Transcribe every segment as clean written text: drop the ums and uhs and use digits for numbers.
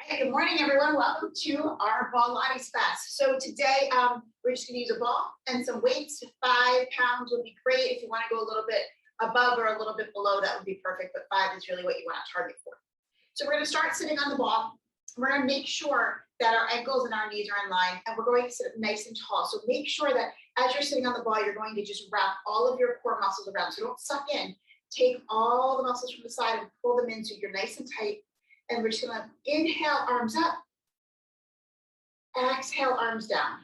Hey, good morning, everyone. Welcome to our Pilates class. So today, we're just going to use a ball and some weights. 5 pounds would be great. If you want to go a little bit above or a little bit below, that would be perfect. But 5 is really what you want to target for. So we're going to start sitting on the ball. We're going to make sure that our ankles and our knees are in line, and we're going to sit up nice and tall. So make sure that as you're sitting on the ball, you're going to just wrap all of your core muscles around. So don't suck in. Take all the muscles from the side and pull them in so you're nice and tight. And we're just going to inhale, arms up. Exhale, arms down.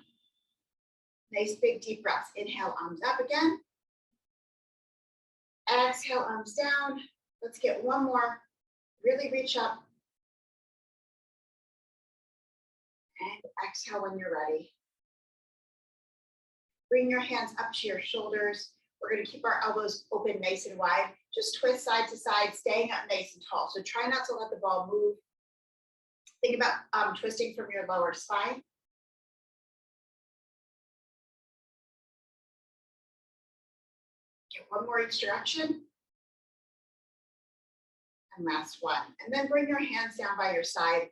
Nice big deep breaths. Inhale, arms up again. Exhale, arms down. Let's get one more. Really reach up. And exhale when you're ready. Bring your hands up to your shoulders. We're going to keep our elbows open nice and wide. Just twist side to side, staying up nice and tall. So try not to let the ball move. Think about twisting from your lower spine. Get one more each direction. And last one. And then bring your hands down by your side.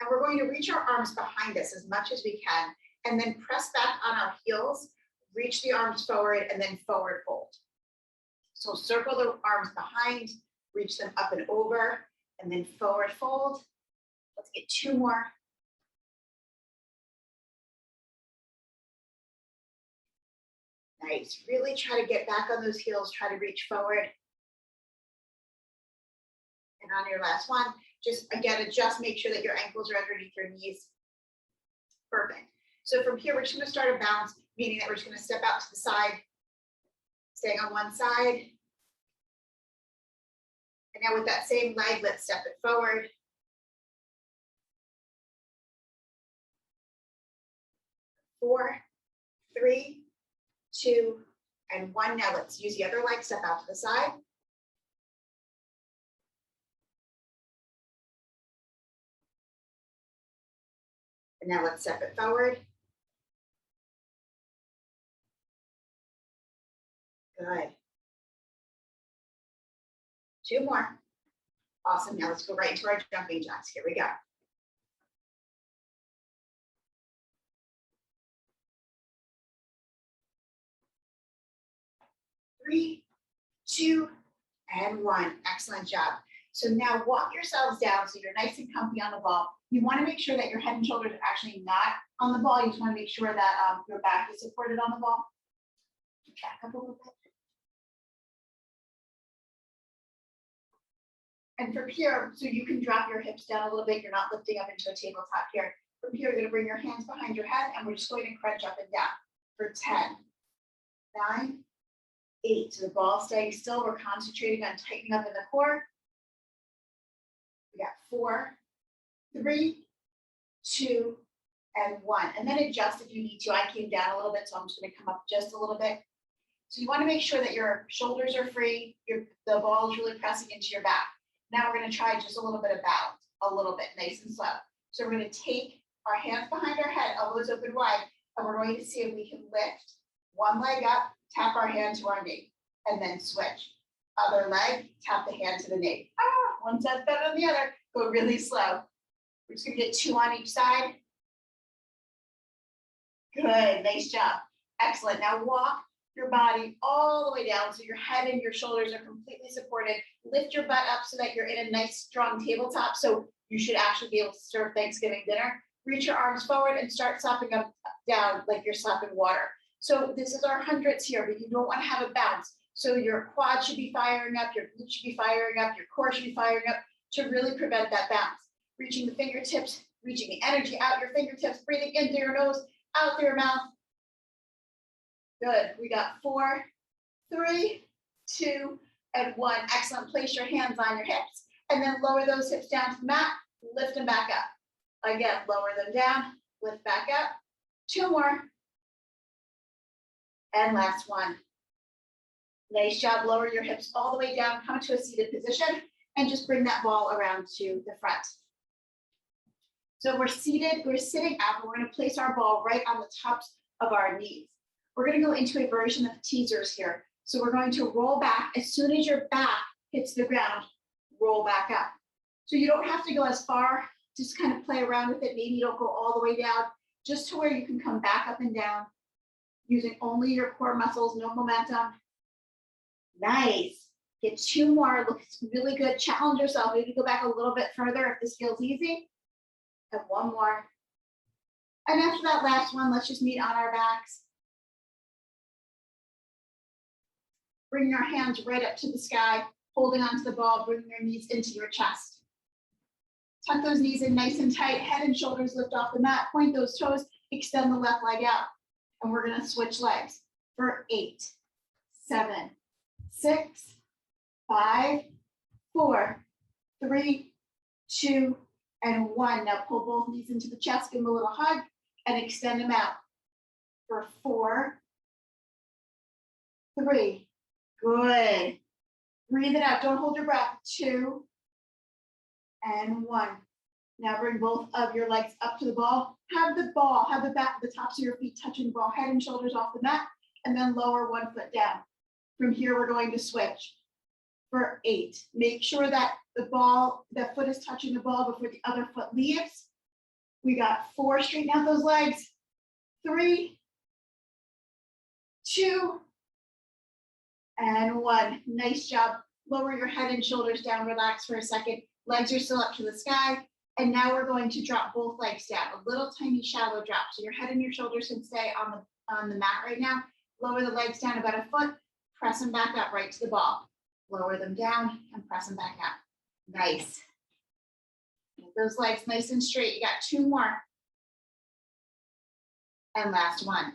And we're going to reach our arms behind us as much as we can. And then press back on our heels. Reach the arms forward and then forward fold. So circle the arms behind, reach them up and over, and then forward fold. Let's get 2 more. Nice. Really try to get back on those heels. Try to reach forward. And on your last one, just again, adjust. Make sure that your ankles are underneath your knees. Perfect. So from here, we're just going to start a bounce, meaning that we're just going to step out to the side, staying on one side. And now with that same leg, let's step it forward. Four, 3, 2, and 1. Now let's use the other leg, step out to the side. And now let's step it forward. Good. 2 more. Awesome. Now let's go right into our jumping jacks. Here we go. Three, 2, and 1. Excellent job. So now walk yourselves down so you're nice and comfy on the ball. You want to make sure that your head and shoulders are actually not on the ball. You just want to make sure that your back is supported on the ball. Back up a little bit. And from here, so you can drop your hips down a little bit. You're not lifting up into a tabletop here. From here, you're going to bring your hands behind your head, and we're just going to crunch up and down for 10, 9, 8. So the ball staying still. We're concentrating on tightening up in the core. We got 4, 3, 2, and 1. And then adjust if you need to. I came down a little bit, so I'm just going to come up just a little bit. So you want to make sure that your shoulders are free. The ball is really pressing into your back. Now we're going to try just a little bit of balance, a little bit, nice and slow. So we're going to take our hands behind our head, elbows open wide, and we're going to see if we can lift one leg up, tap our hand to our knee, and then switch. Other leg, tap the hand to the knee. One set's better than the other. Go really slow. We're just going to get 2 on each side. Good, nice job. Excellent. Now walk your body all the way down so your head and your shoulders are completely supported. Lift your butt up so that you're in a nice strong tabletop. So you should actually be able to serve Thanksgiving dinner. Reach your arms forward and start slapping up down like you're slapping water. So this is our hundreds here, but you don't want to have a bounce. So your quad should be firing up, your glutes should be firing up, your core should be firing up to really prevent that bounce. Reaching the fingertips, reaching the energy out your fingertips, breathing in through your nose, out through your mouth. Good. We got 4, 3, 2, and 1. Excellent. Place your hands on your hips and then lower those hips down to the mat. Lift them back up. Again, lower them down, lift back up. 2 more. And last one. Nice job. Lower your hips all the way down. Come to a seated position and just bring that ball around to the front. So we're seated, we're sitting up. We're going to place our ball right on the tops of our knees. We're going to go into a version of teasers here. So we're going to roll back. As soon as your back hits the ground, roll back up. So you don't have to go as far just kind of play around with it. Maybe you don't go all the way down, just to where you can come back up and down using only your core muscles, no momentum. Nice. Get 2 more, looks really good. Challenge yourself. Maybe go back a little bit further if this feels easy. And 1 more. And after that last one, let's just meet on our backs. Bring your hands right up to the sky, holding onto the ball, bring your knees into your chest. Tuck those knees in nice and tight, head and shoulders lift off the mat, point those toes, extend the left leg out. And we're gonna switch legs for 8, 7, 6, 5, 4, 3, 2, and 1. Now pull both knees into the chest, give them a little hug, and extend them out for 4, 3, good. Breathe it out, don't hold your breath. 2, and 1. Now bring both of your legs up to the ball. Have the back, the tops of your feet touching the ball, head and shoulders off the mat, and then lower 1 foot down. From here, we're going to switch for 8. Make sure that the foot is touching the ball before the other foot leaves. We got 4, straighten out those legs. 3, 2, and 1. Nice job. Lower your head and shoulders down, relax for a second. Legs are still up to the sky. And now we're going to drop both legs down, a little tiny shallow drop. So your head and your shoulders can stay on the mat right now. Lower the legs down about a foot, press them back up right to the ball. Lower them down and press them back up. Nice. Keep those legs nice and straight. You got 2 more. And last one.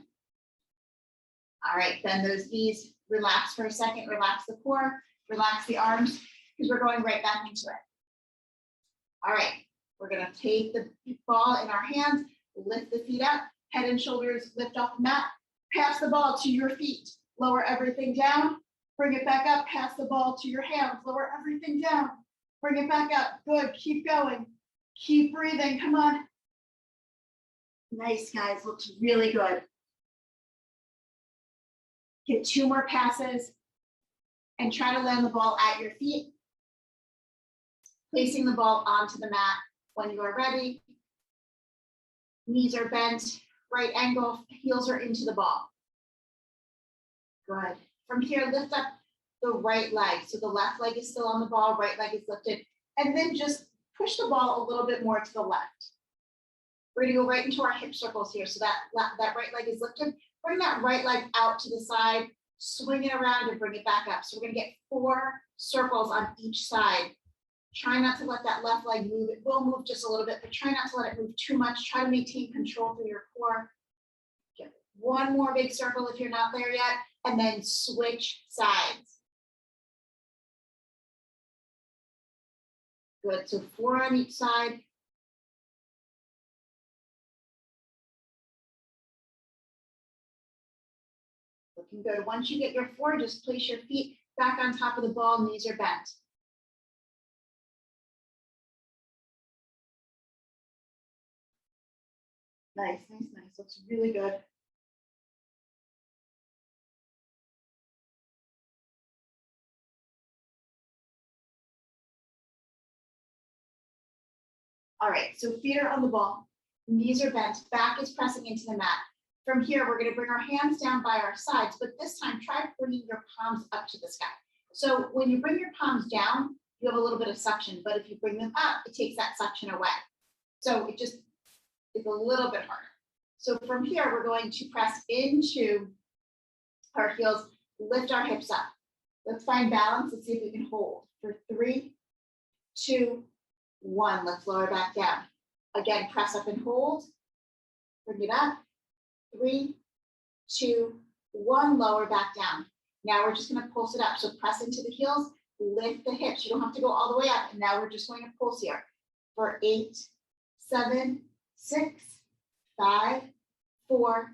All right, bend those knees, relax for a second, relax the core, relax the arms, because we're going right back into it. All right. We're gonna take the ball in our hands, lift the feet up, head and shoulders lift off the mat, pass the ball to your feet, lower everything down, bring it back up, pass the ball to your hands, lower everything down, bring it back up, good, keep going, keep breathing, come on. Nice, guys, looks really good. Get 2 more passes and try to land the ball at your feet, placing the ball onto the mat. When you are ready, knees are bent, right angle, heels are into the ball. Good. From here, lift up the right leg. So the left leg is still on the ball, right leg is lifted, and then just push the ball a little bit more to the left. We're gonna go right into our hip circles here. So that right leg is lifted. Bring that right leg out to the side, swing it around and bring it back up. So we're gonna get 4 circles on each side. Try not to let that left leg move. It will move just a little bit, but try not to let it move too much. Try to maintain control through your core. Get 1 more big circle if you're not there yet, and then switch sides. Good, so 4 on each side. Looking good. Once you get your 4, just place your feet back on top of the ball, knees are bent. Nice, nice, nice. Looks really good. All right, so feet are on the ball, knees are bent, back is pressing into the mat. From here, we're gonna bring our hands down by our sides, but this time try bringing your palms up to the sky. So when you bring your palms down, you have a little bit of suction, but if you bring them up, it takes that suction away. So it's a little bit harder. So from here, we're going to press into our heels, lift our hips up. Let's find balance. Let's see if we can hold for 3, 2, 1. Let's lower back down. Again, press up and hold. Bring it up. 3, 2, 1. Lower back down. Now we're just going to pulse it up. So press into the heels, lift the hips. You don't have to go all the way up. And now we're just going to pulse here for 8, 7, 6, 5, 4,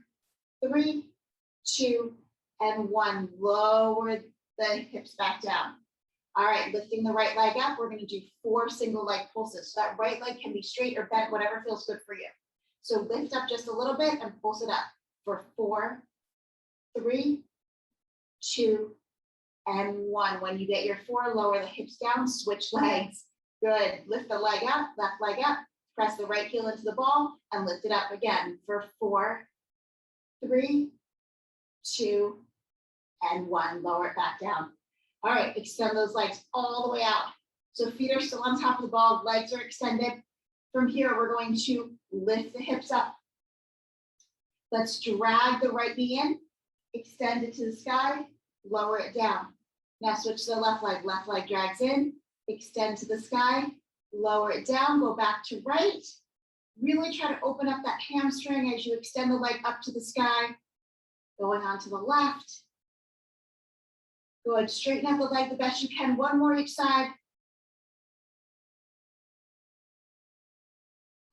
3, 2, and 1. Lower the hips back down. All right, lifting the right leg up. We're going to do 4 single leg pulses. So that right leg can be straight or bent, whatever feels good for you. So lift up just a little bit and pulse it up for 4, 3, 2, and 1. When you get your 4, lower the hips down, switch legs. Good. Lift the leg up, left leg up, Press the right heel into the ball and lift it up again for 4, 3, 2, and 1. Lower it back down. All right, extend those legs all the way out. So feet are still on top of the ball, legs are extended. From here, we're going to lift the hips up. Let's drag the right knee in, extend it to the sky, lower it down. Now switch to the left leg drags in, extend to the sky, lower it down, go back to right. Really try to open up that hamstring as you extend the leg up to the sky, going on to the left. Good, straighten out the leg the best you can, one more each side.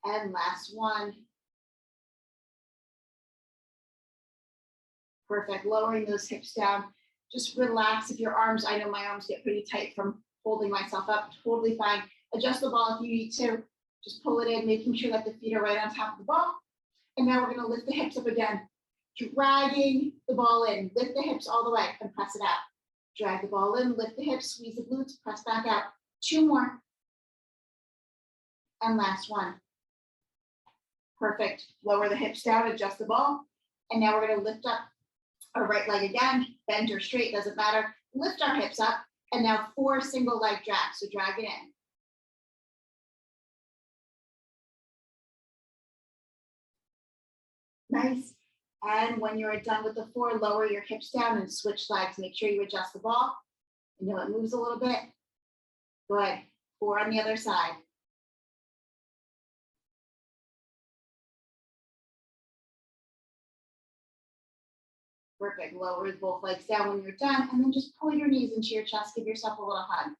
And last one. Perfect, lowering those hips down. Just relax if your arms, I know my arms get pretty tight from holding myself up, totally fine. Adjust the ball if you need to. Just pull it in, making sure that the feet are right on top of the ball. And now we're gonna lift the hips up again. Dragging the ball in, lift the hips all the way and press it out. Drag the ball in, lift the hips, squeeze the glutes, press back out. 2 more. And last one. Perfect, lower the hips down, adjust the ball. And now we're gonna lift up our right leg again, bend or straight, doesn't matter. Lift our hips up, and now 4 single leg drags, so drag it in. Nice. And when you're done with the 4, lower your hips down and switch legs. Make sure you adjust the ball. You know it moves a little bit. Good. 4 on the other side. Perfect. Lower both legs down when you're done, and then just pull your knees into your chest. Give yourself a little hug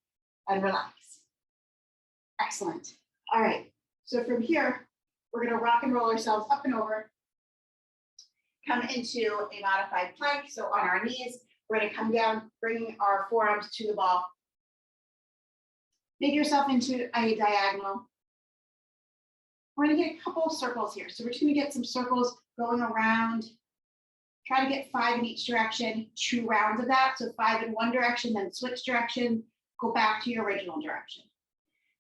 and relax. Excellent. All right. So from here, we're going to rock and roll ourselves up and over. Come into a modified plank. So on our knees, we're going to come down, bringing our forearms to the ball. Make yourself into a diagonal. We're going to get a couple of circles here. So we're just going to get some circles going around. Try to get 5 in each direction, 2 rounds of that. So 5 in one direction, then switch direction, go back to your original direction.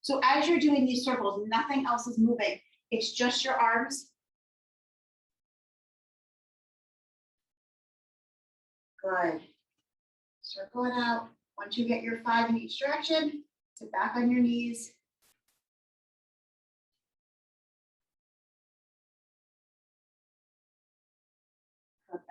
So as you're doing these circles, nothing else is moving. It's just your arms. Good. Circle it out. Once you get your 5 in each direction, sit back on your knees. Perfect.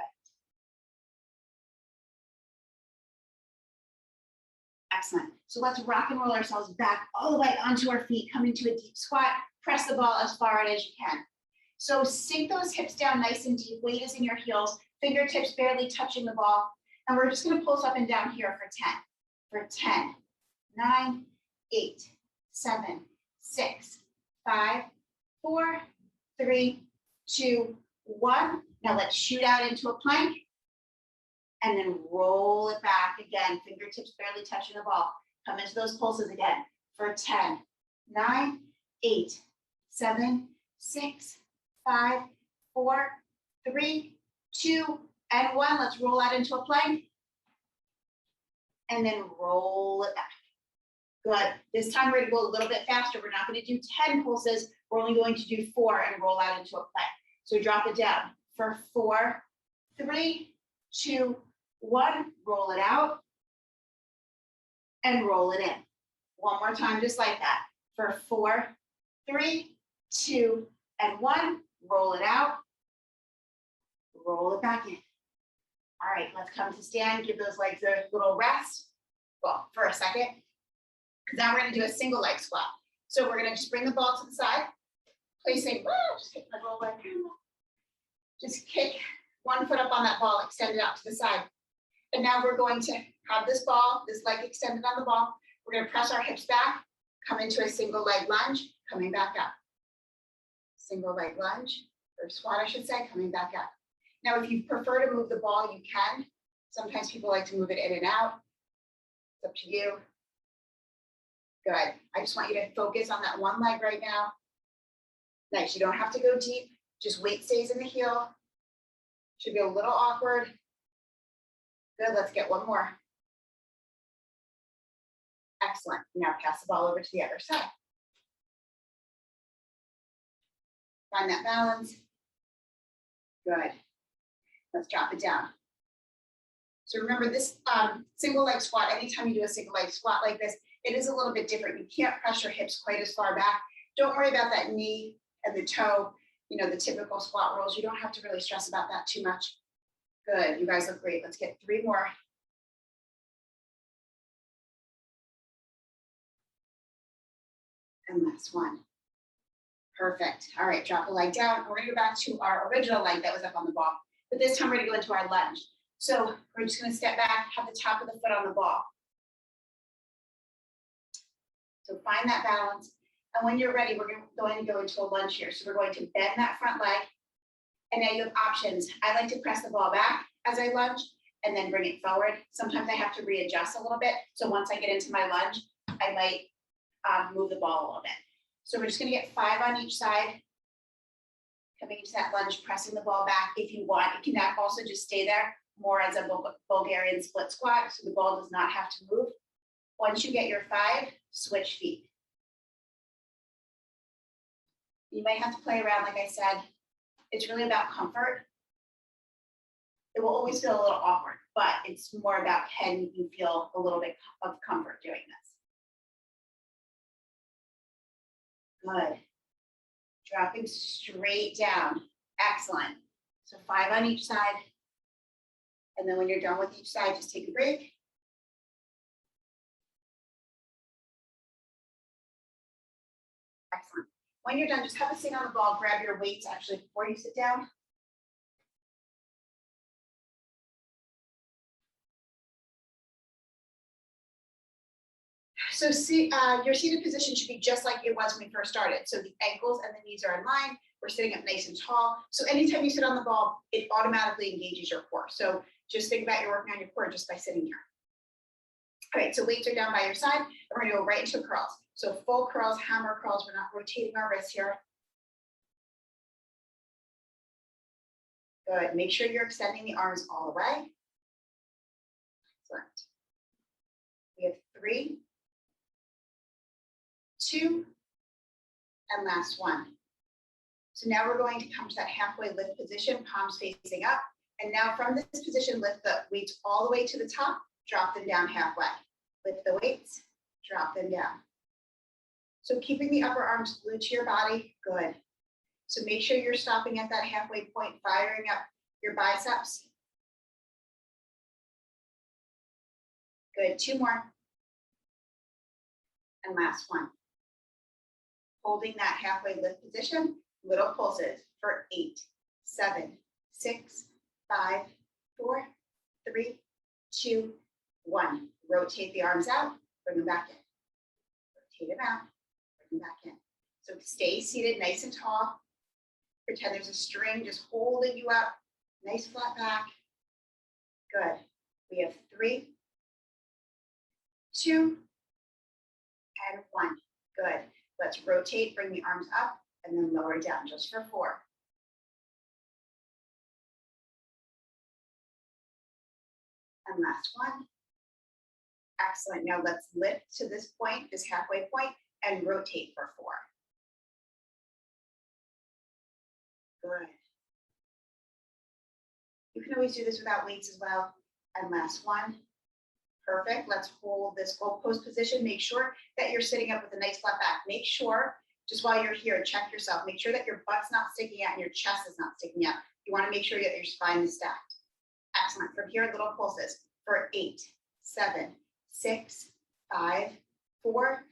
Excellent. So let's rock and roll ourselves back all the way onto our feet, come into a deep squat, press the ball as far out as you can. So sink those hips down nice and deep, weight is in your heels, fingertips barely touching the ball. And we're just gonna pulse up and down here for 10. For 10, 9, 8, 7, 6, 5, 4, 3, 2, 1. Now let's shoot out into a plank. And then roll it back again, fingertips barely touching the ball. Come into those pulses again for 10, 9, 8, 7, 6, 5, 4, 3, 2, and 1. Let's roll out into a plank. And then roll it back. Good. This time we're going to go a little bit faster. We're not going to do 10 pulses. We're only going to do 4 and roll out into a plank. So drop it down for 4, 3, 2, 1. Roll it out and roll it in. One more time, just like that. For 4, 3, 2, and 1. Roll it out. Roll it back in. All right, let's come to stand. Give those legs a little rest. Well, for a second. Now we're going to do a single leg squat. So we're going to just bring the ball to the side, placing, just kick my ball back. Just kick one foot up on that ball, extend it out to the side. And now we're going to have this ball, this leg extended on the ball. We're going to press our hips back, come into a single leg lunge, coming back up. Single leg lunge, or squat, I should say, coming back up. Now, if you prefer to move the ball, you can. Sometimes people like to move it in and out. It's up to you. Good. I just want you to focus on that one leg right now. Nice. You don't have to go deep. Just weight stays in the heel. Should be a little awkward. Good. Let's get one more. Excellent. Now pass the ball over to the other side. Find that balance. Good. Let's drop it down. So remember this single leg squat, anytime you do a single leg squat like this, it is a little bit different. You can't press your hips quite as far back. Don't worry about that knee and the toe, you know, the typical squat rolls. You don't have to really stress about that too much. Good, you guys look great. Let's get 3 more. And last one. Perfect. All right, drop the leg down. We're gonna go back to our original leg that was up on the ball, but this time we're gonna go into our lunge. So we're just gonna step back, have the top of the foot on the ball. So find that balance. And when you're ready, we're going to go into a lunge here. So we're going to bend that front leg. And now you have options. I like to press the ball back as I lunge and then bring it forward. Sometimes I have to readjust a little bit. So once I get into my lunge, I might move the ball a little bit. So we're just gonna get 5 on each side. Coming into that lunge, pressing the ball back if you want. You can also just stay there more as a Bulgarian split squat, so the ball does not have to move. Once you get your 5, switch feet. You might have to play around, like I said. It's really about comfort. It will always feel a little awkward, but it's more about can you feel a little bit of comfort doing this. Good. Dropping straight down. Excellent. So 5 on each side. And then when you're done with each side, just take a break. Excellent. When you're done, just have a seat on the ball. Grab your weights actually before you sit down. So your seated position should be just like it was when we first started. So the ankles and the knees are in line. We're sitting up nice and tall. So anytime you sit on the ball, it automatically engages your core. So just think about you're working on your core just by sitting here. All right, so weights are down by your side. And we're gonna go right into curls. So full curls, hammer curls. We're not rotating our wrists here. Good, make sure you're extending the arms all the way. Excellent. We have 3, 2, and last one. So now we're going to come to that halfway lift position, palms facing up. And now from this position, lift the weights all the way to the top, drop them down halfway. Lift the weights, drop them down. So keeping the upper arms glued to your body, good. So make sure you're stopping at that halfway point, firing up your biceps. Good, 2 more. And last one. Holding that halfway lift position, little pulses for 8, 7, 6, 5, 4, 3, 2, 1. Rotate the arms out, bring them back in. Rotate them out, bring them back in. So stay seated nice and tall. Pretend there's a string just holding you up. Nice flat back. Good. We have 3, 2, and 1. Good. Let's rotate, bring the arms up, and then lower down just for 4. And last one. Excellent. Now let's lift to this point, this halfway point, and rotate for 4. Good. You can always do this without weights as well. And last one. Perfect. Let's hold this goalpost position. Make sure that you're sitting up with a nice flat back. Make sure, just while you're here, check yourself. Make sure that your butt's not sticking out and your chest is not sticking out. You want to make sure that your spine is stacked. Excellent. From here, little pulses for 8, 7, 6, 5, 4,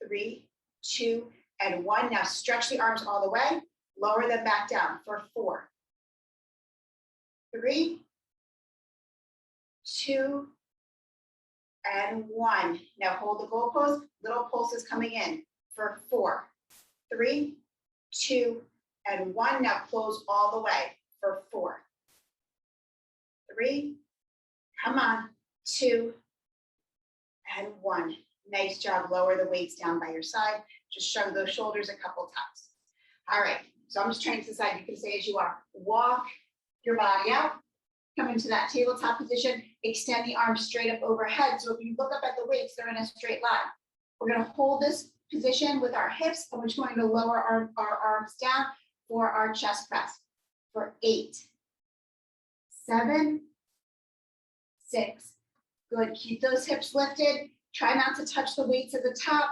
3, 2, and 1. Now stretch the arms all the way. Lower them back down for 4, 3, 2, and 1. Now hold the goalpost. Little pulses coming in for 4, 3, 2, and 1. Now close all the way for 4, 3, come on, 2, and 1. Nice job. Lower the weights down by your side. Just shrug those shoulders a couple times. All right. So I'm just turning to the side. You can stay as you are. Walk your body out. Come into that tabletop position. Extend the arms straight up overhead. So if you look up at the weights, they're in a straight line. We're going to hold this position with our hips, and we're just going to lower our arms down for our chest press for 8, 7, 6. Good. Keep those hips lifted. Try not to touch the weights at the top.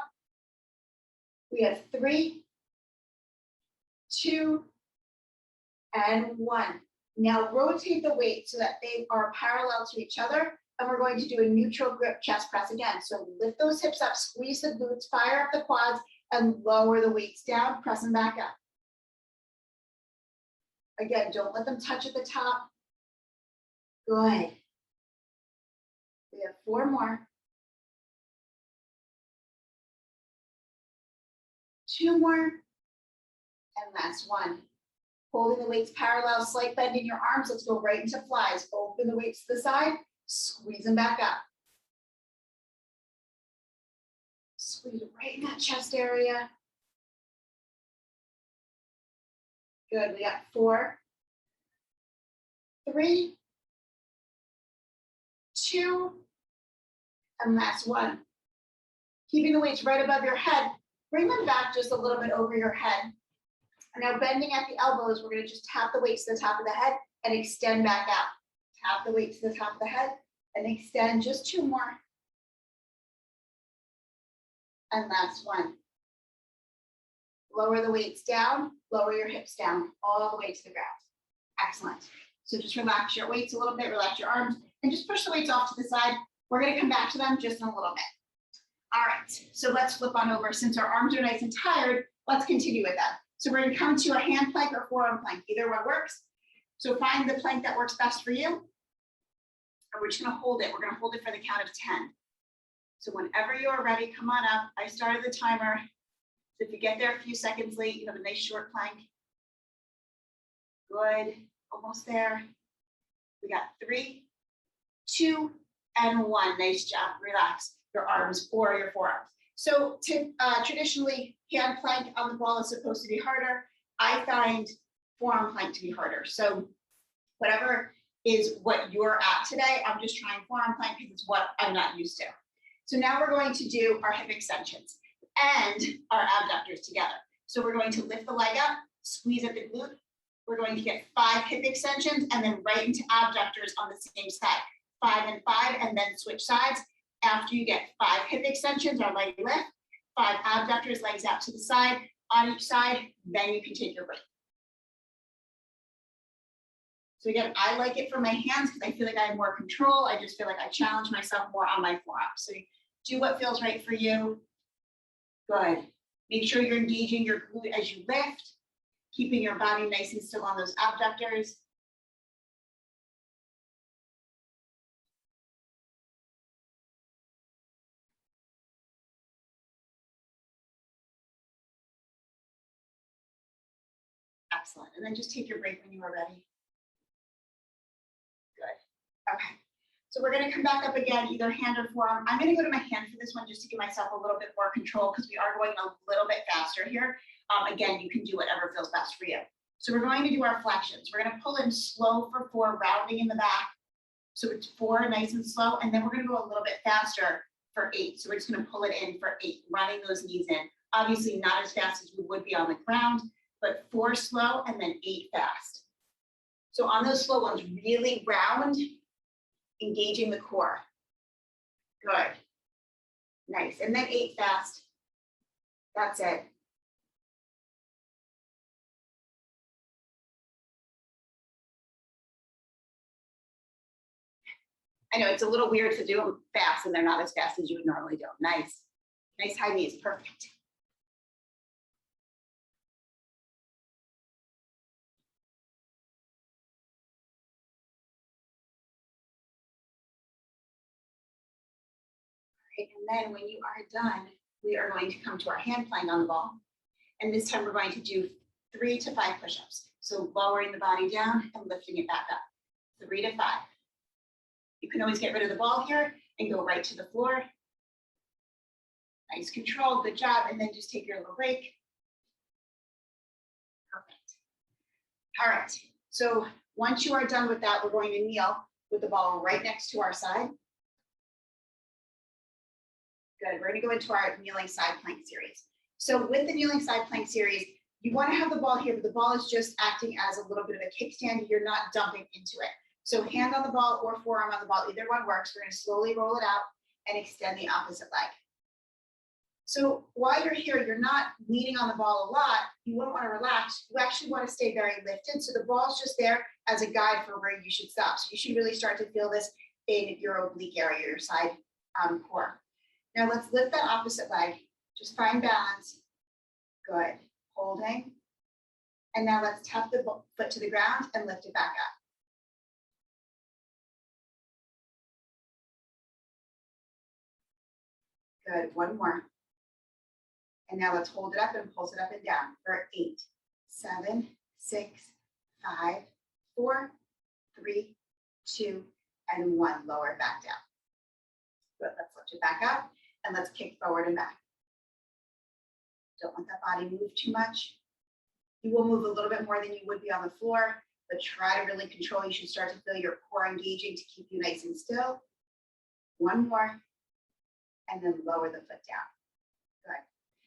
We have 3, 2, and 1. Now rotate the weight so that they are parallel to each other. And we're going to do a neutral grip chest press again. So lift those hips up, squeeze the glutes, fire up the quads, and lower the weights down, press them back up. Again, don't let them touch at the top. Good. We have 4 more. 2 more. And last one. Holding the weights parallel, slight bend in your arms. Let's go right into flies. Open the weights to the side, squeeze them back up. Squeeze it right in that chest area. Good, we got 4, 3, 2, and last one. Keeping the weights right above your head, bring them back just a little bit over your head. And now bending at the elbows, we're gonna just tap the weights to the top of the head and extend back out. Tap the weights to the top of the head and extend, just 2 more. And last one. Lower the weights down, lower your hips down, all the way to the ground. Excellent. So just relax your weights a little bit, relax your arms, and just push the weights off to the side. We're gonna come back to them just in a little bit. All right, so let's flip on over. Since our arms are nice and tired, let's continue with that. So we're gonna come to a hand plank or forearm plank, either one works. So find the plank that works best for you. And we're just gonna hold it. We're gonna hold it for the count of 10. So whenever you are ready, come on up. I started the timer. So if you get there a few seconds late, you have a nice short plank. Good, almost there. We got 3, 2, and 1. Nice job, relax your arms or your forearms. So traditionally, hand plank on the ball is supposed to be harder. I find forearm plank to be harder. So whatever is what you're at today, I'm just trying forearm plank because it's what I'm not used to. So now we're going to do our hip extensions and our abductors together. So we're going to lift the leg up, squeeze at the glute. We're going to get 5 hip extensions and then right into abductors on the same side. 5 and 5, and then switch sides. After you get 5 hip extensions or leg lift, 5 abductors, legs out to the side on each side, then you can take your break. So again, I like it for my hands because I feel like I have more control. I just feel like I challenge myself more on my forearms. So do what feels right for you. Good. Make sure you're engaging your glute as you lift, keeping your body nice and still on those abductors. Excellent. And then just take your break when you are ready. Good. Okay. So we're going to come back up again, either hand or forearm. I'm going to go to my hand for this one just to give myself a little bit more control because we are going a little bit faster here. Again, you can do whatever feels best for you. So we're going to do our flexions. We're going to pull in slow for 4, rounding in the back. So it's 4, nice and slow. And then we're going to go a little bit faster for 8. So we're just going to pull it in for 8, running those knees in. Obviously not as fast as we would be on the ground, but 4 slow and then 8 fast. So on those slow ones, really round, engaging the core. Good. Nice. And then 8 fast. That's it. I know it's a little weird to do them fast and they're not as fast as you would normally do them. Nice. Nice high knees. Perfect. Right, and then when you are done, we are going to come to our hand plank on the ball. And this time we're going to do 3 to 5 push-ups. So lowering the body down and lifting it back up. 3 to 5. You can always get rid of the ball here and go right to the floor. Nice control, good job. And then just take your little break. Perfect. All right, so once you are done with that, we're going to kneel with the ball right next to our side. Good, we're gonna go into our kneeling side plank series. So with the kneeling side plank series, You want to have the ball here, but the ball is just acting as a little bit of a kickstand. You're not dumping into it. So hand on the ball or forearm on the ball, either one works. We're going to slowly roll it out and extend the opposite leg. So while you're here, you're not leaning on the ball a lot. You won't want to relax. You actually want to stay very lifted. So the ball's just there as a guide for where you should stop. So you should really start to feel this in your oblique area, your side core. Now let's lift that opposite leg. Just find balance. Good. Holding. And now let's tap the foot to the ground and lift it back up. Good. One more. And now let's hold it up and pulse it up and down for 8, 7, 6, 5, 4, 3, 2, and 1. Lower it back down. Good. Let's lift it back up and let's kick forward and back. Don't let that body move too much. You will move a little bit more than you would be on the floor, but try to really control. You should start to feel your core engaging to keep you nice and still. One more, and then lower the foot down. Good.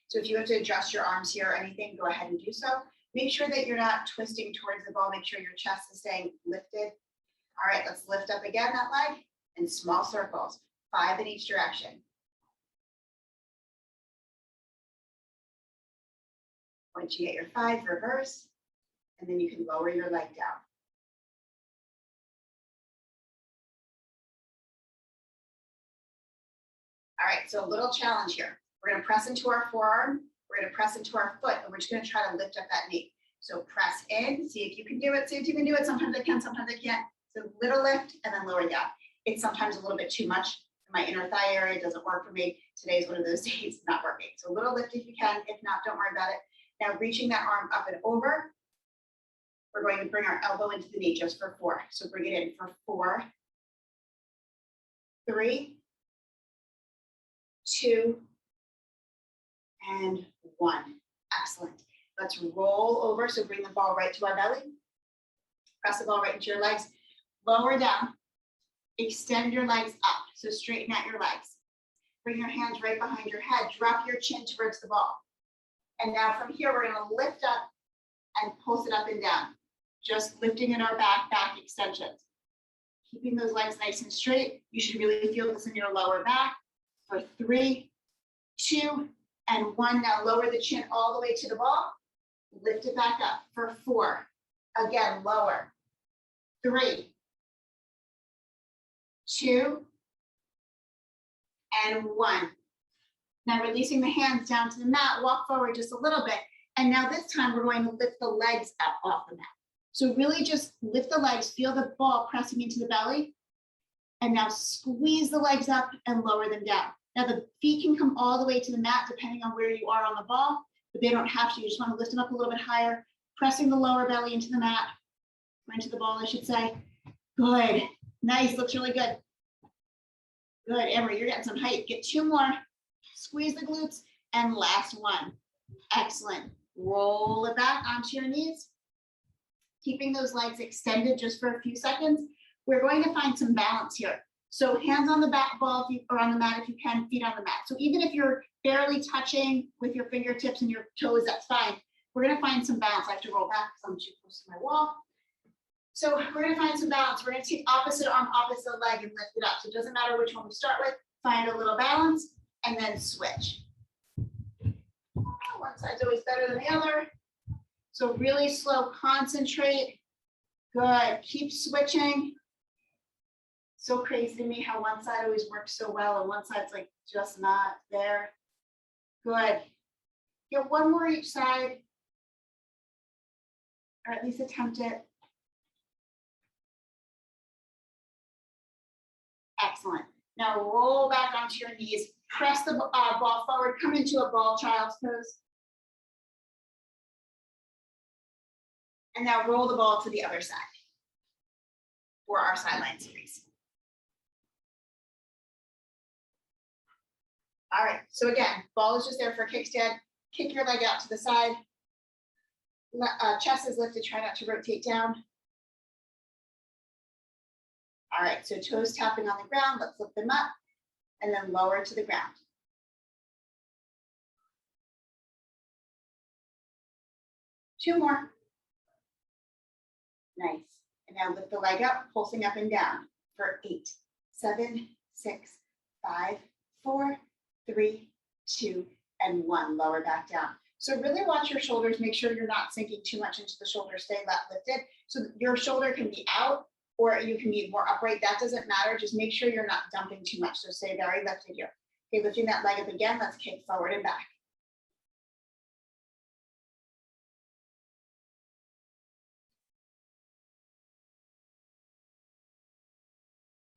So if you have to adjust your arms here or anything, go ahead and do so. Make sure that you're not twisting towards the ball. Make sure your chest is staying lifted. All right, let's lift up again that leg in small circles, 5 in each direction. Once you get your 5, reverse, and then you can lower your leg down. All right, so a little challenge here. We're going to press into our forearm, we're going to press into our foot, and we're just going to try to lift up that knee. So press in, see if you can do it, see if you can do it. Sometimes I can, sometimes I can't. So little lift and then lower down. It's sometimes a little bit too much. My inner thigh area doesn't work for me. Today's one of those days not working. So a little lift if you can. If not, don't worry about it. Now reaching that arm up and over, we're going to bring our elbow into the knee just for 4. So bring it in for 4, 3, 2, and 1. Excellent. Let's roll over. So bring the ball right to our belly. Press the ball right into your legs. Lower down. Extend your legs up. So straighten out your legs. Bring your hands right behind your head. Drop your chin towards the ball. And now from here, we're going to lift up and pulse it up and down. Just lifting in our back extensions. Keeping those legs nice and straight. You should really feel this in your lower back. For 3, 2, and 1. Now lower the chin all the way to the ball. Lift it back up for 4. Again, lower. 3, 2, and 1. Now releasing the hands down to the mat, walk forward just a little bit. And now this time we're going to lift the legs up off the mat. So really just lift the legs, feel the ball pressing into the belly. And now squeeze the legs up and lower them down. Now the feet can come all the way to the mat depending on where you are on the ball, but they don't have to. You just want to lift them up a little bit higher, pressing the lower belly into the mat, or into the ball, I should say. Good. Nice. Looks really good. Good. Emery, you're getting some height. Get 2 more. Squeeze the glutes. And last one. Excellent. Roll it back onto your knees. Keeping those legs extended just for a few seconds. We're going to find some balance here. So hands on the back ball or on the mat if you can, feet on the mat. So even if you're barely touching with your fingertips and your toes, that's fine. We're going to find some balance. I have to roll back because I'm too close to my wall. So we're going to find some balance. We're going to take opposite arm, opposite leg, and lift it up. So it doesn't matter which one we start with. Find a little balance and then switch. One side's always better than the other. So really slow, concentrate. Good. Keep switching. So crazy to me how one side always works so well and one side's like just not there. Good. Get 1 more each side, or at least attempt it. Excellent. Now roll back onto your knees. Press the ball forward. Come into a ball child's pose. And now roll the ball to the other side for our sideline series. All right, so again, ball is just there for a kickstand. Kick your leg out to the side. Chest is lifted, try not to rotate down. All right, so toes tapping on the ground, let's lift them up and then lower to the ground. 2 more. Nice. And now lift the leg up, pulsing up and down for 8, 7, 6, 5, 4, 3, 2, and 1. Lower back down. So really watch your shoulders. Make sure you're not sinking too much into the shoulder. Stay lifted. So your shoulder can be out or you can be more upright. That doesn't matter. Just make sure you're not dumping too much. So stay very lifted here. Okay, lifting that leg up again. Let's kick forward and back.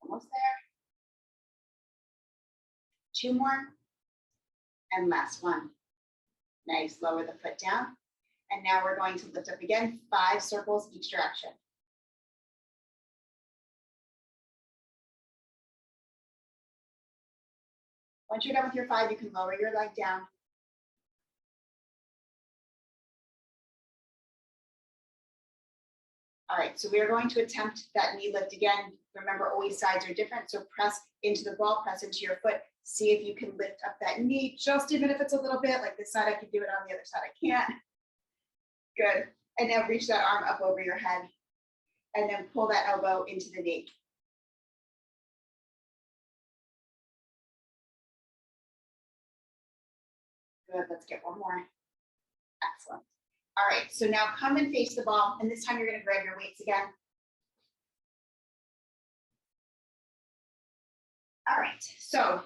Almost there. 2 more. And last one. Nice. Lower the foot down. And now we're going to lift up again. 5 circles each direction. Once you're done with your 5, you can lower your leg down. All right, so we are going to attempt that knee lift again. Remember, always sides are different. So press into the ball, press into your foot. See if you can lift up that knee, just even if it's a little bit. Like this side, I can do it, on the other side, I can't. Good. And now reach that arm up over your head. And then pull that elbow into the knee. Good, let's get one more. Excellent. All right, so now come and face the ball, and this time you're gonna grab your weights again. All right, so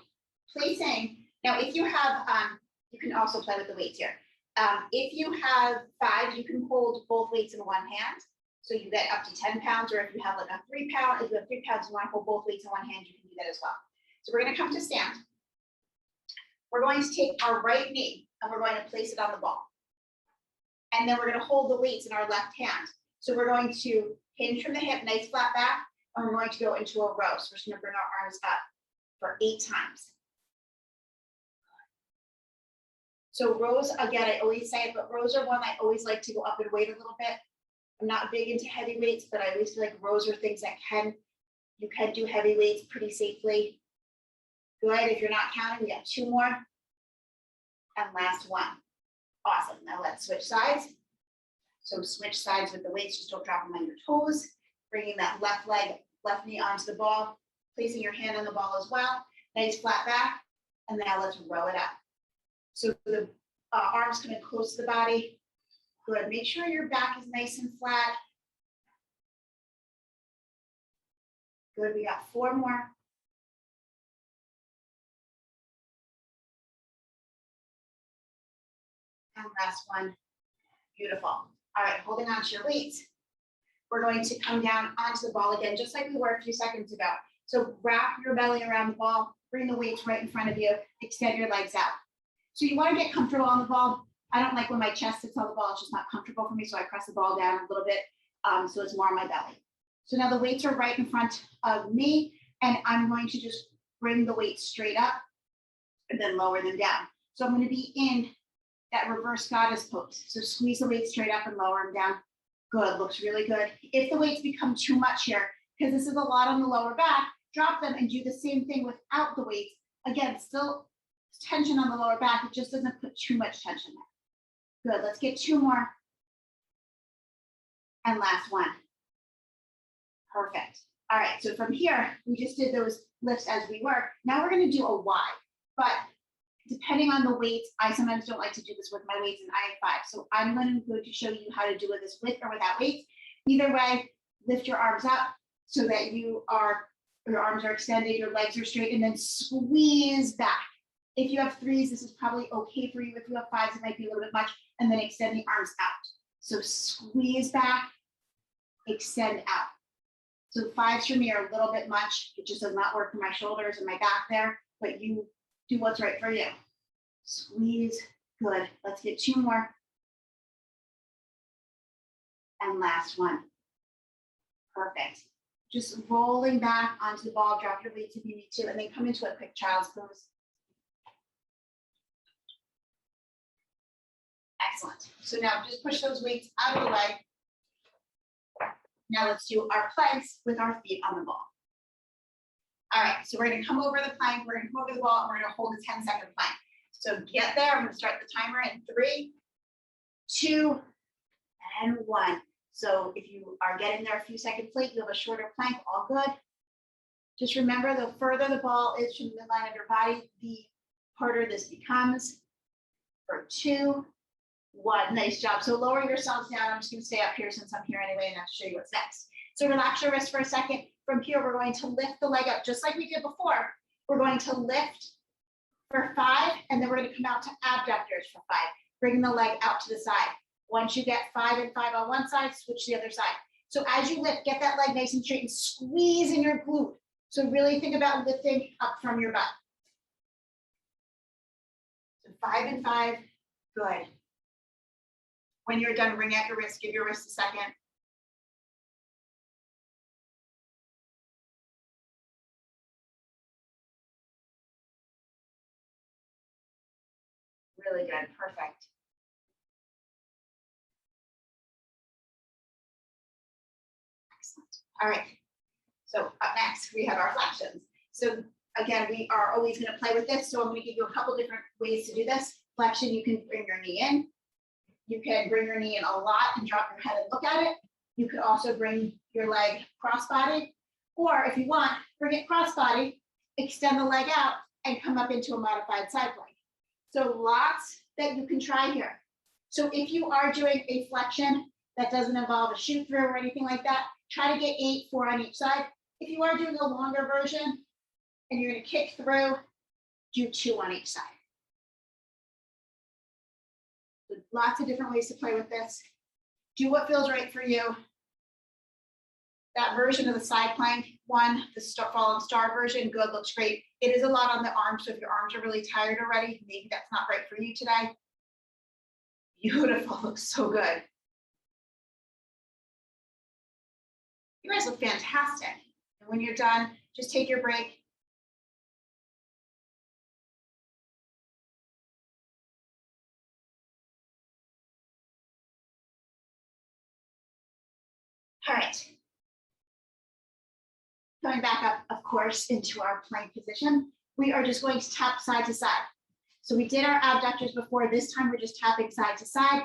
placing, now if you have, you can also play with the weights here. If you have 5, you can hold both weights in one hand. So you get up to 10 pounds, or if you have like a 3 pound, if you have 3 pounds, you wanna hold both weights in one hand, you can do that as well. So we're gonna come to stand. We're going to take our right knee and we're going to place it on the ball. And then we're going to hold the weights in our left hand. So we're going to hinge from the hip, nice flat back, and we're going to go into a row. So we're just going to bring our arms up for 8 times. So rows, again, I always say it, but rows are one I always like to go up and weight a little bit. I'm not big into heavy weights, but I always feel like rows are things that you can do heavy weights pretty safely. Good, if you're not counting, we have 2 more. And last one. Awesome, now let's switch sides. So switch sides with the weights, just don't drop them on your toes. Bringing that left leg, left knee onto the ball, placing your hand on the ball as well. Nice flat back, and now let's row it up. So the arms coming close to the body. Good, make sure your back is nice and flat. Good, we got 4 more. And last one. Beautiful. All right, holding on to your weights. We're going to come down onto the ball again, just like we were a few seconds ago. So wrap your belly around the ball, bring the weights right in front of you, extend your legs out. So you want to get comfortable on the ball. I don't like when my chest sits on the ball, it's just not comfortable for me, so I press the ball down a little bit, so it's more on my belly. So now the weights are right in front of me, and I'm going to just bring the weights straight up and then lower them down. So I'm going to be in that reverse goddess pose. So squeeze the weights straight up and lower them down. Good, looks really good. If the weights become too much here, because this is a lot on the lower back, drop them and do the same thing without the weights. Again, still tension on the lower back, it just doesn't put too much tension there. Good, let's get 2 more. And last one. Perfect. All right, so from here, we just did those lifts as we were. Now we're gonna do a Y, but depending on the weights, I sometimes don't like to do this with my weights, and I have 5. So I'm going to show you how to do this with or without weights. Either way, lift your arms up so that your arms are extended, your legs are straight, and then squeeze back. If you have 3s, this is probably okay for you. If you have 5s, it might be a little bit much, and then extend the arms out. So squeeze back, extend out. So 5s for me are a little bit much. It just does not work for my shoulders and my back there, but you do what's right for you. Squeeze, good. Let's get 2 more. And last one. Perfect. Just rolling back onto the ball, drop your weights if you need to, and then come into a quick child's pose. Excellent. So now just push those weights out of the way. Now let's do our planks with our feet on the ball. All right, so we're gonna come over the plank, we're gonna come over the ball, and we're gonna hold a 10-second plank. So get there, I'm gonna start the timer in 3, 2, and 1. So if you are getting there a few seconds late, you have a shorter plank, all good. Just remember, the further the ball is from the midline of your body, the harder this becomes. For 2, 1, nice job. So lower yourselves down. I'm just gonna stay up here since I'm here anyway, and I'll show you what's next. So relax your wrist for a second. From here, we're going to lift the leg up, just like we did before. We're going to lift for 5, and then we're gonna come out to abductors for 5. Bring the leg out to the side. Once you get 5 and 5 on one side, switch to the other side. So as you lift, get that leg nice and straight and squeeze in your glute. So really think about lifting up from your butt. So 5 and 5, good. When you're done, bring out your wrist, give your wrist a second. Really good, perfect. Excellent. All right, so up next, we have our flexions. So again, we are always gonna play with this, so I'm gonna give you a couple different ways to do this. Flexion, you can bring your knee in. You can bring your knee in a lot and drop your head and look at it. You could also bring your leg cross-body, or if you want, bring it cross-body, extend the leg out, and come up into a modified side plank. So lots that you can try here. So if you are doing a flexion that doesn't involve a shoot through or anything like that, try to get 8, 4 on each side. If you are doing a longer version and you're gonna kick through, do 2 on each side. So lots of different ways to play with this. Do what feels right for you. That version of the side plank one, the fallen star version, good, looks great. It is a lot on the arms, so if your arms are really tired already, maybe that's not right for you today. Beautiful, looks so good. You guys look fantastic. And when you're done, just take your break. All right. Coming back up, of course, into our plank position, we are just going to tap side to side. So we did our abductors before. This time we're just tapping side to side,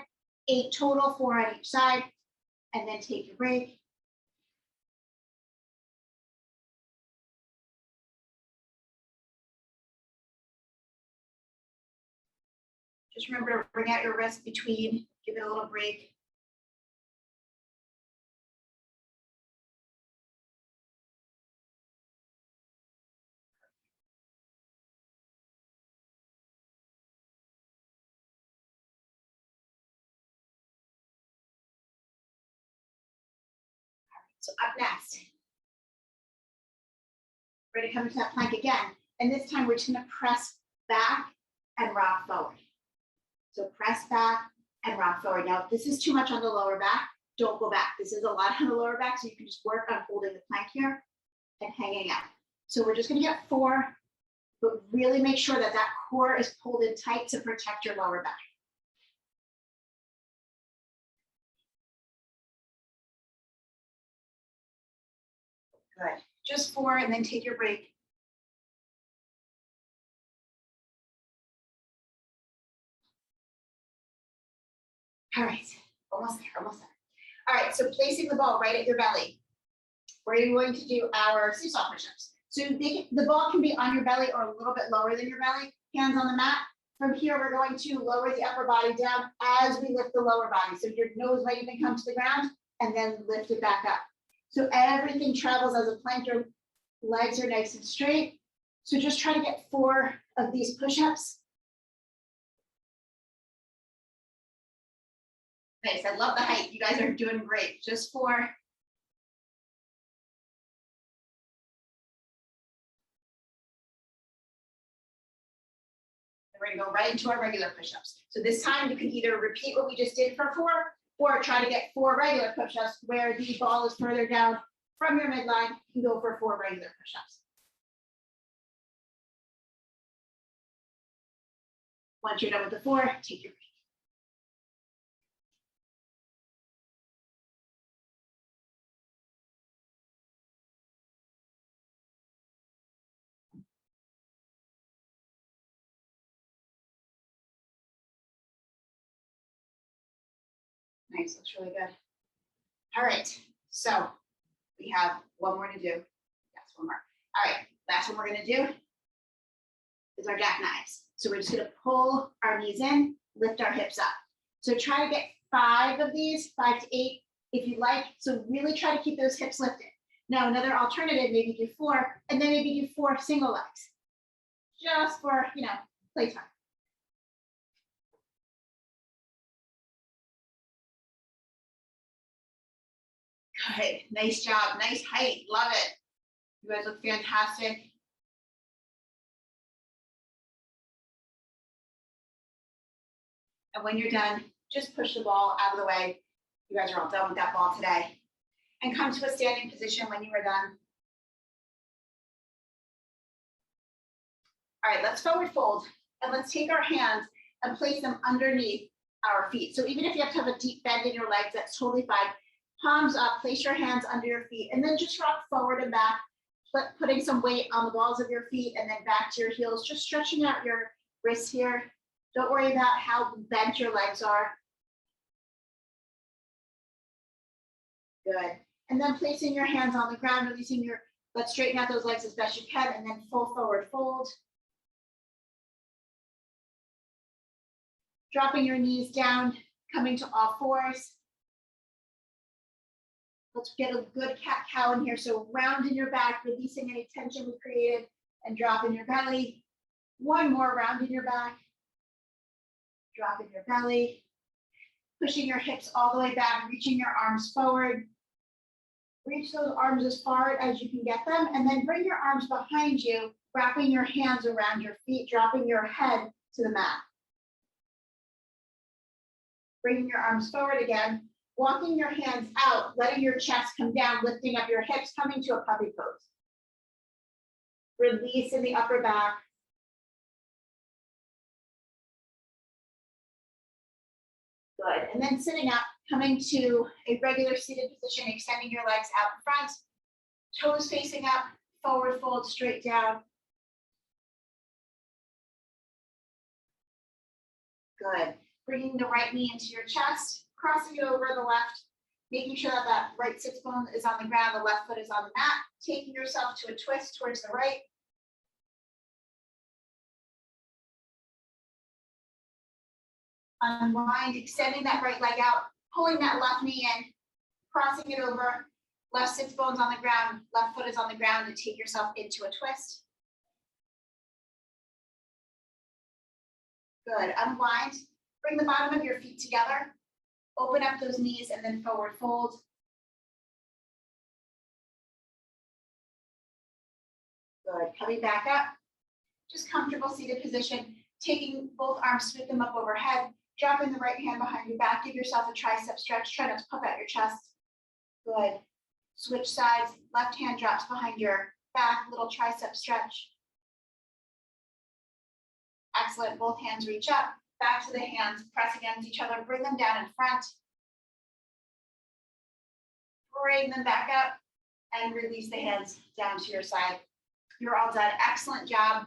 8 total, 4 on each side, and then take your break. Just remember to bring out your wrist between, give it a little break. So up next, we're going to come into that plank again. And this time we're just going to press back and rock forward. So press back and rock forward. Now, if this is too much on the lower back, don't go back. This is a lot on the lower back, so you can just work on holding the plank here and hanging out. So we're just going to get 4, but really make sure that that core is pulled in tight to protect your lower back. Good. Just 4, and then take your break. All right, almost there, almost there. All right, so placing the ball right at your belly. We're going to do our seesaw push-ups. So the ball can be on your belly or a little bit lower than your belly, hands on the mat. From here, we're going to lower the upper body down as we lift the lower body. So your nose might even come to the ground and then lift it back up. So everything travels as a plank. Your legs are nice and straight. So just try to get 4 of these push-ups. Nice, I love the height. You guys are doing great. Just 4. We're gonna go right into our regular push-ups. So this time you can either repeat what we just did for 4, or try to get 4 regular push-ups where the ball is further down from your midline. You can go for 4 regular push-ups. Once you're done with the 4, take your break. Nice, looks really good. All right, so we have one more to do. Yes, one more. All right, last one we're gonna do is our jackknives. So we're just gonna pull our knees in, lift our hips up. So try to get 5 of these, 5 to 8 if you like. So really try to keep those hips lifted. Now another alternative, maybe do 4, and then maybe do 4 single legs, just for, playtime. Good, nice job, nice height, love it. You guys look fantastic. And when you're done, just push the ball out of the way. You guys are all done with that ball today. And come to a standing position when you are done. All right, let's forward fold. And let's take our hands and place them underneath our feet. So even if you have to have a deep bend in your legs, that's totally fine. Palms up, place your hands under your feet, and then just rock forward and back, putting some weight on the balls of your feet and then back to your heels, just stretching out your wrists here. Don't worry about how bent your legs are. Good. And then placing your hands on the ground, releasing let's straighten out those legs as best you can, and then full forward fold. Dropping your knees down, coming to all fours. Let's get a good cat-cow in here. So round in your back, releasing any tension we created, and drop in your belly. One more round in your back. Drop in your belly. Pushing your hips all the way back, reaching your arms forward. Reach those arms as far as you can get them, and then bring your arms behind you, wrapping your hands around your feet, dropping your head to the mat. Bringing your arms forward again, walking your hands out, letting your chest come down, lifting up your hips, coming to a puppy pose. Release in the upper back. Good, and then sitting up, coming to a regular seated position, extending your legs out in front, toes facing up, forward fold, straight down. Good, bringing the right knee into your chest, crossing it over the left, making sure that that right sits bone is on the ground, the left foot is on the mat, taking yourself to a twist towards the right. Unwind, extending that right leg out, pulling that left knee in, crossing it over, left sits bones on the ground, left foot is on the ground, and take yourself into a twist. Good, unwind, bring the bottom of your feet together, open up those knees, and then forward fold. Good, coming back up, just comfortable seated position, taking both arms, sweep them up overhead, dropping the right hand behind your back, give yourself a tricep stretch, try not to puff out your chest. Good, switch sides, left hand drops behind your back, little tricep stretch. Excellent, both hands reach up, back to the hands, press against each other, bring them down in front. Bring them back up and release the hands down to your side. You're all done, excellent job.